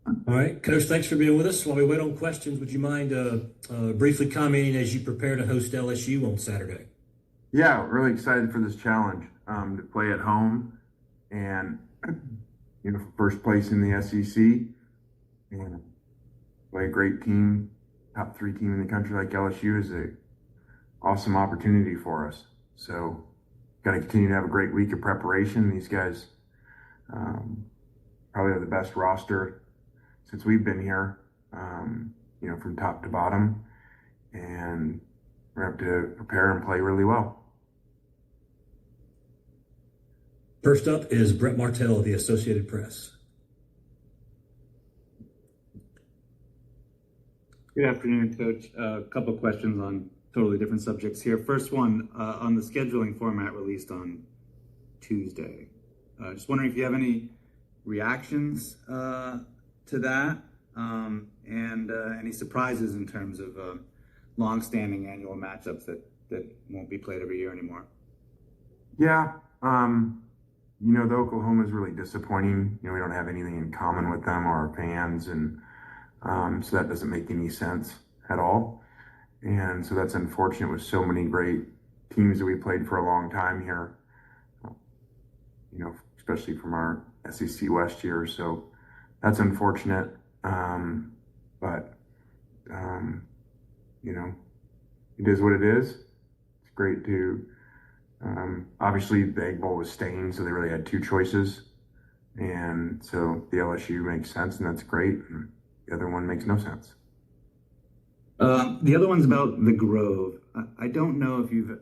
All right, Coach, thanks for being with us. While we wait on questions, would you mind briefly commenting as you prepare to host LSU on Saturday? Yeah, really excited for this challenge to play at home and for first place in the SEC and play a great team, top three team in the country like LSU is a awesome opportunity for us. So, got to continue to have a great week of preparation. These guys probably have the best roster since we've been here, from top to bottom, and we have to prepare and play really well. First up is Brett Martell of the Associated Press. Good afternoon, Coach. A couple of questions on totally different subjects here. First one, on the scheduling format released on Tuesday. Just wondering if you have any reactions to that and any surprises in terms of long-standing annual matchups that won't be played every year anymore. Yeah, the Oklahoma is really disappointing. We don't have anything in common with them or our fans, and so that doesn't make any sense at all. And so that's unfortunate with so many great teams that we played for a long time here, especially from our SEC West years. So that's unfortunate. But it is what it is. It's great to, obviously the Egg Bowl was staying, so they really had two choices. And so the LSU makes sense, and that's great. And the other one makes no sense. The other one's about the Grove. I don't know if you've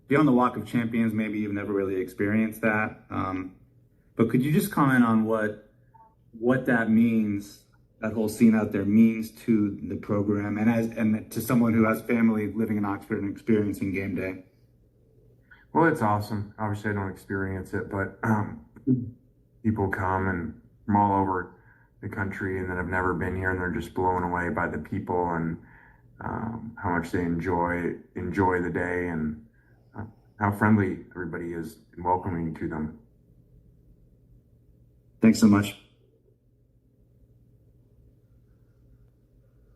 beyond the Walk of Champions, maybe you've never really experienced that. But could you just comment on what that means, that whole scene out there means to the program, and to someone who has family living in Oxford and experiencing game day? Well, it's awesome. Obviously, I don't experience it, but people come and from all over the country and that have never been here, and they're just blown away by the people and how much they enjoy the day and how friendly everybody is and welcoming to them. Thanks so much.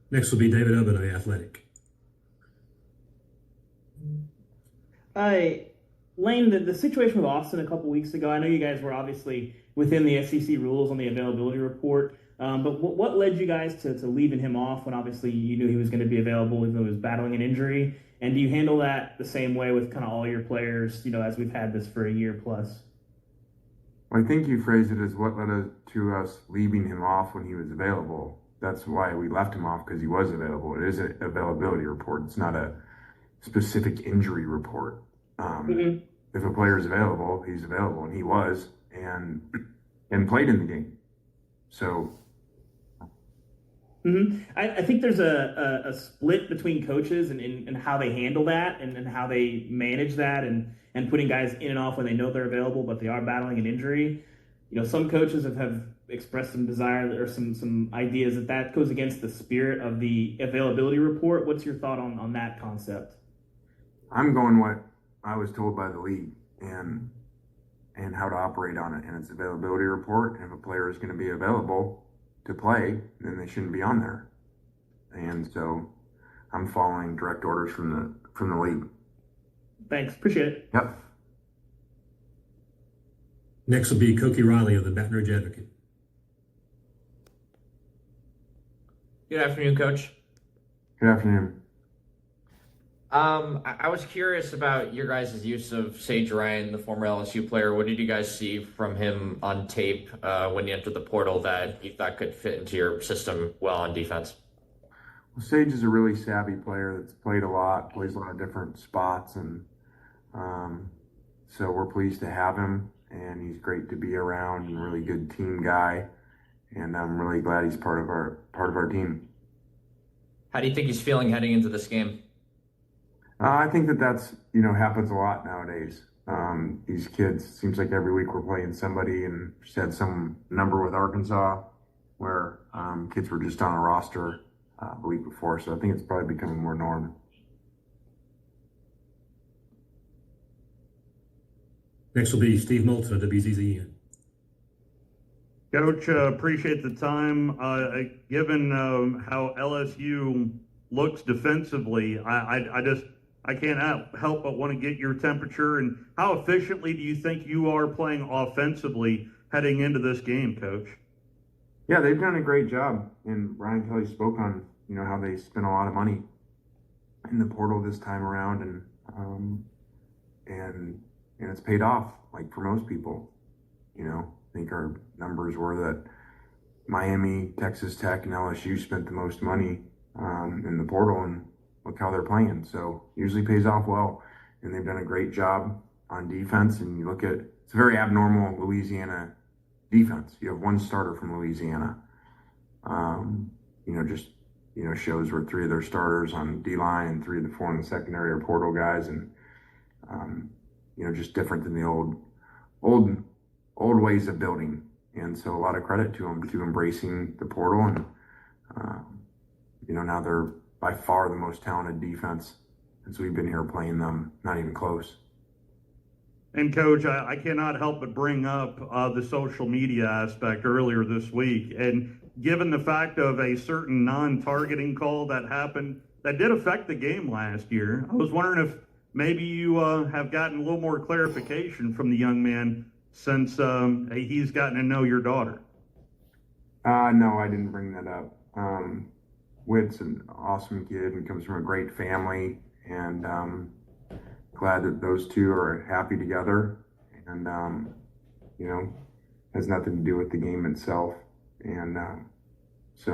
Next will be David Ubben of The Athletic. Hi, Lane, the situation with Austin a couple weeks ago, I know you guys were obviously within the SEC rules on the availability report, but what led you guys to leaving him off when obviously you knew he was going to be available even though he was battling an injury? And do you handle that the same way with kind of all your players, as we've had this for a year plus? Well, I think you phrased it as what led to us leaving him off when he was available. That's why we left him off, because he was available. It is an availability report. It's not a specific injury report. If a player is available, he's available, and he was, and played in the game. So, I think there's a split between coaches and how they handle that and how they manage that and putting guys in and off when they know they're available, but they are battling an injury. Some coaches have expressed some desire or some ideas that goes against the spirit of the availability report. What's your thought on that concept? I'm going what I was told by the league and how to operate on it, and it's availability report. And if a player is going to be available to play, then they shouldn't be on there. And so I'm following direct orders from the league. Thanks, appreciate it. Yep. Next will be Cokie Riley of the Baton Rouge Advocate. Good afternoon, Coach. Good afternoon. I was curious about your guys' use of Sage Ryan, the former LSU player. What did you guys see from him on tape when you entered the portal that you thought could fit into your system well on defense? Well, Sage is a really savvy player that's played a lot, plays a lot of different spots, and so we're pleased to have him, and he's great to be around and a really good team guy, and I'm really glad he's part of our team. How do you think he's feeling heading into this game? I think that's happens a lot nowadays. These kids, seems like every week we're playing somebody, and just had some number with Arkansas where kids were just on a roster the week before. So I think it's probably becoming more norm. Next will be Steve Moulton of WZZN. Coach, appreciate the time. Given how LSU looks defensively, I can't help but want to get your temperature. And how efficiently do you think you are playing offensively heading into this game, Coach? Yeah, they've done a great job, and Brian Kelly spoke on how they spent a lot of money in the portal this time around, and it's paid off. Like for most people, I think our numbers were that Miami, Texas Tech, and LSU spent the most money in the portal, and look how they're playing. So usually pays off well, and they've done a great job on defense. And you look at it's a very abnormal Louisiana defense. You have one starter from Louisiana. Shows where 3 of their starters on D-line and 3 of the 4 in the secondary are portal guys, and just different than the old ways of building. And so a lot of credit to them to embracing the portal, and now they're by far the most talented defense since we've been here playing them. Not even close. And Coach, I cannot help but bring up the social media aspect earlier this week. And given the fact of a certain non-targeting call that happened, that did affect the game last year, I was wondering if maybe you have gotten a little more clarification from the young man since he's gotten to know your daughter. No, I didn't bring that up. Whit's an awesome kid and comes from a great family, and glad that those two are happy together, and has nothing to do with the game itself. And it's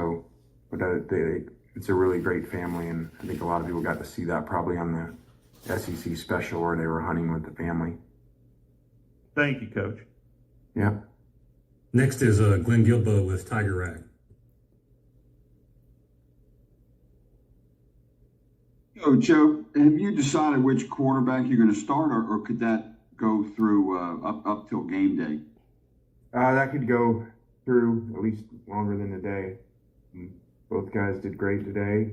a really great family, and I think a lot of people got to see that probably on the SEC special where they were hunting with the family. Thank you, Coach. Yeah. Next is Glenn Gilbo with Tiger Rag. Coach, have you decided which quarterback you're going to start, or could that go through up till game day? That could go through at least longer than a day. Both guys did great today.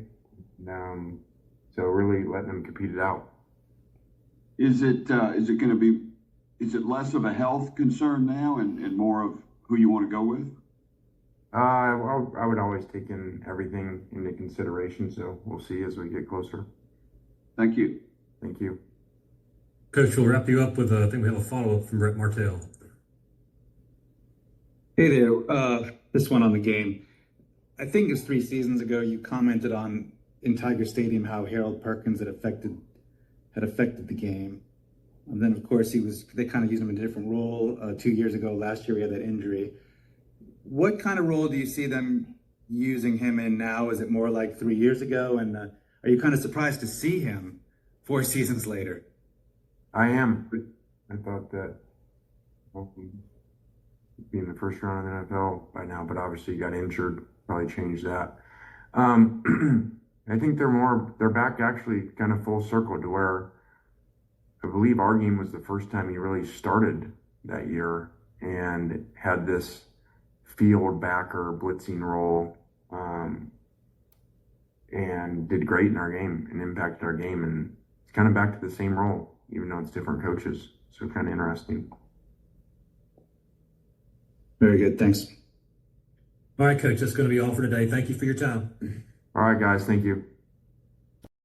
So really letting them compete it out. Is it going to be? Is it less of a health concern now and more of who you want to go with? I would always take in everything into consideration. So we'll see as we get closer. Thank you. Thank you. Coach, we'll wrap you up with, I think we have a follow-up from Brett Martell. Hey there. This one on the game. I think it was 3 seasons ago you commented on in Tiger Stadium how Harold Perkins had affected the game. And then, of course, they kind of used him in a different role 2 years ago. Last year, he had that injury. What kind of role do you see them using him in now? Is it more like 3 years ago? And are you kind of surprised to see him 4 seasons later? I am. I thought that be in the first round of the NFL by now, but obviously he got injured. Probably changed that. I think they're back actually kind of full circle to where I believe our game was the first time he really started that year and had this field backer blitzing role, and did great in our game and impacted our game. And it's kind of back to the same role, even though it's different coaches. So kind of interesting. Very good. Thanks. All right, Coach, that's going to be all for today. Thank you for your time. All right, guys. Thank you.